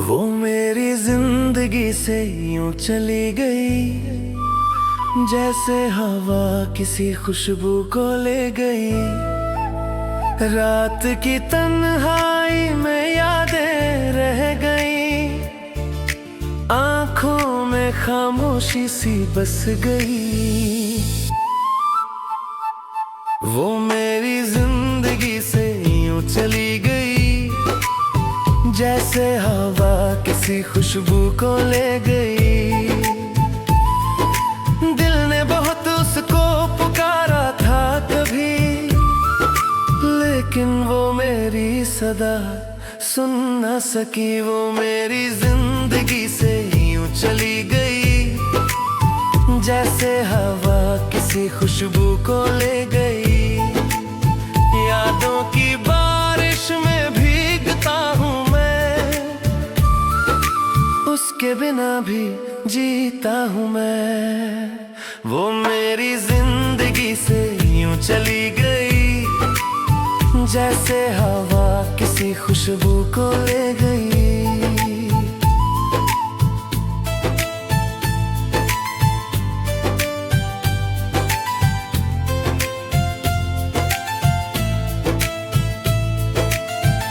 वो मेरी जिंदगी से यूं चली गई, जैसे हवा किसी खुशबू को ले गई। रात की तन्हाई में यादें रह गई, आंखों में खामोशी सी बस गई। वो मेरी जिंदगी से यूं चली गई, जैसे हवा किसी खुशबू को ले गई। दिल ने बहुत उसको पुकारा था कभी, लेकिन वो मेरी सदा सुन न सकी। वो मेरी जिंदगी से यूं चली गई, जैसे हवा किसी खुशबू को ले गई। यादों की बारिश में भीगता हूँ मैं, उसके बिना भी जीता हूँ मैं। वो मेरी जिंदगी से यूं चली गई, जैसे हवा किसी खुशबू को ले गई।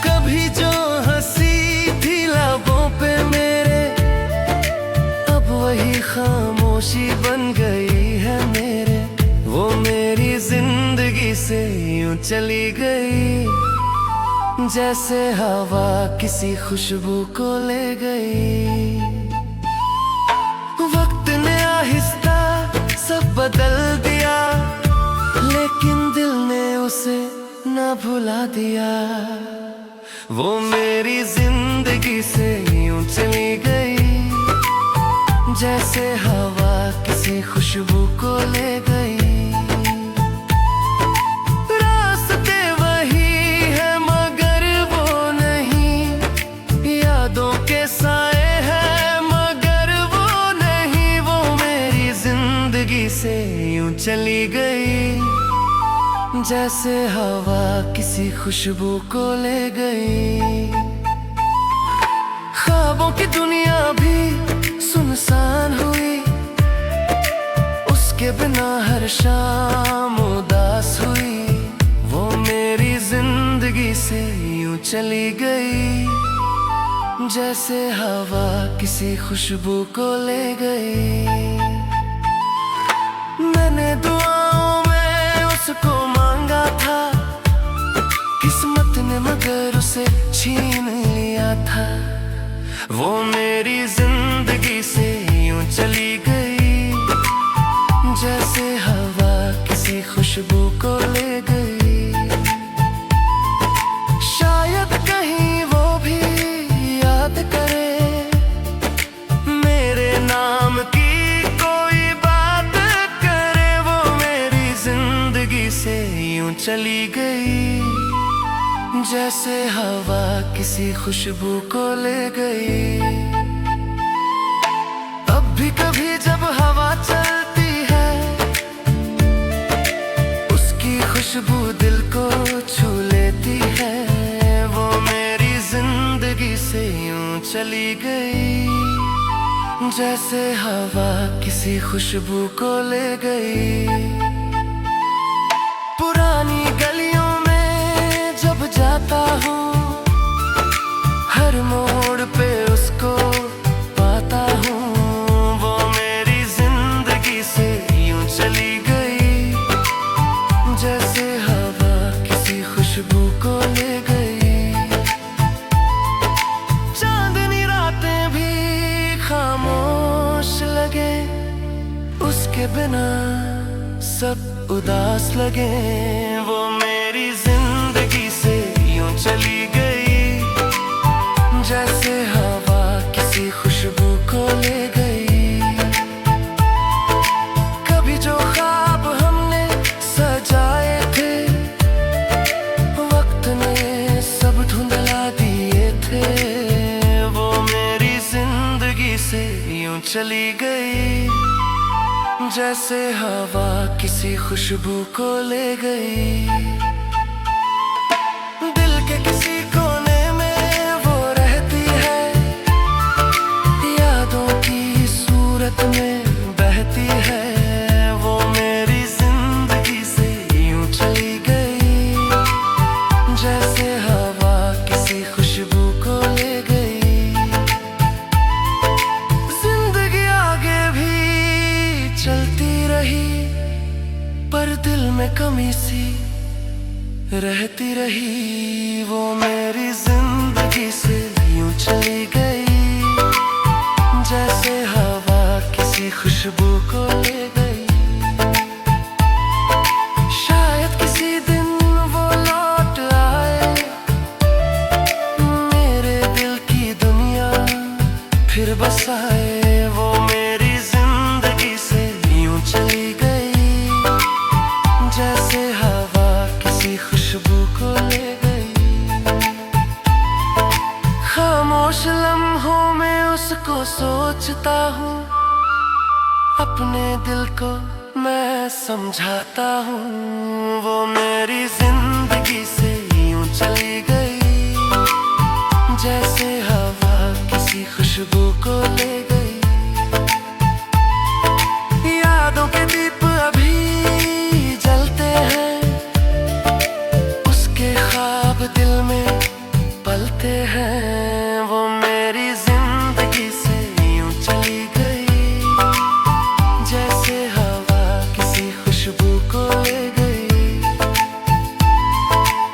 कभी जो हंसी थी लबों पे मेरे, अब वही खामोशी बन गई है मेरे। वो मेरी जिंदगी से यूं चली गई, जैसे हवा किसी खुशबू को ले गई। वक्त ने आहिस्ता सब बदल दिया, लेकिन दिल ने उसे ना भुला दिया। वो मेरी जिंदगी से यूं चली गई, जैसे हवा किसी खुशबू को ले गई। रास्ते वही है मगर वो नहीं, यादों के साए हैं मगर वो नहीं। वो मेरी जिंदगी से यूं चली गई, जैसे हवा किसी खुशबू को ले गई। ख्वाबों की दुनिया भी सुनसान हुई, उसके बिना हर शाम उदास हुई। वो मेरी जिंदगी से यूं चली गई, जैसे हवा किसी खुशबू को ले गई। मैंने दुआओं में उसको मांगा था, किस्मत ने मगर उसे छीन लिया था। वो मेरी जिंदगी से यूं चली गई, जैसे हवा किसी खुशबू को ले गई। शायद कहीं वो भी याद करे, मेरे नाम की कोई बात करे। वो मेरी जिंदगी से यूं चली गई, जैसे हवा किसी खुशबू को ले गई। अब भी कभी जब हवा चलती है, उसकी खुशबू दिल को छू लेती है। वो मेरी जिंदगी से यूं चली गई, जैसे हवा किसी खुशबू को ले गई। पुरानी गलियों में जब जाता हूँ, हर मोड़ पे उसको पाता हूँ। वो मेरी जिंदगी से यूं चली गई, जैसे हवा किसी खुशबू को ले गई। चांदनी रातें भी खामोश लगे, उसके बिना सब उदास लगे। वो मेरी जिंदगी से यूं चली गई, जैसे हवा किसी खुशबू को ले गई। कभी जो ख्वाब हमने सजाए थे, वक्त ने सब धुंधला दिए थे। वो मेरी जिंदगी से यूं चली गई, जैसे हवा किसी खुशबू को ले गई। दिल के किसी कोने में वो रहती है, रहती रही वो मेरी जिंदगी से यूं चली गई, जैसे हवा किसी खुशबू को ले गई। शायद किसी दिन वो लौट आए, मेरे दिल की दुनिया फिर बसाए। वो मेरी जिंदगी से यूं चली गई, जैसे हवा किसी खुशबू को ले गई। खामोश लम्हों में उसको सोचता हूँ, अपने दिल को मैं समझाता हूँ। वो मेरी जिंदगी से यूं चली गई, जैसे हवा किसी खुशबू को ले गई। यादों के दीप अभी जलते हैं, उसके ख्वाब दिल में पलते हैं। वो मेरी जिंदगी से यूं चली गई, जैसे हवा किसी खुशबू को ले गई।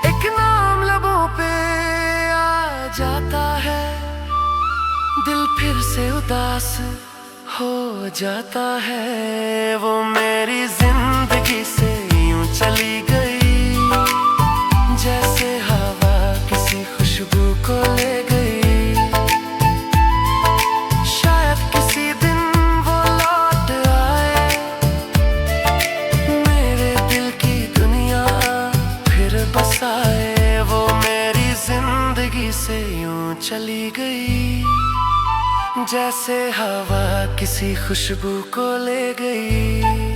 एक नाम लबों पे आ जाता है, दिल फिर से उदास हो जाता है। वो मेरी जिंदगी से यूं चली गई, जैसे हवा किसी खुशबू को ले गई। शायद किसी दिन वो लौट आए, मेरे दिल की दुनिया फिर बसाए। वो मेरी जिंदगी से यूं चली गई, जैसे हवा किसी खुशबू को ले गई।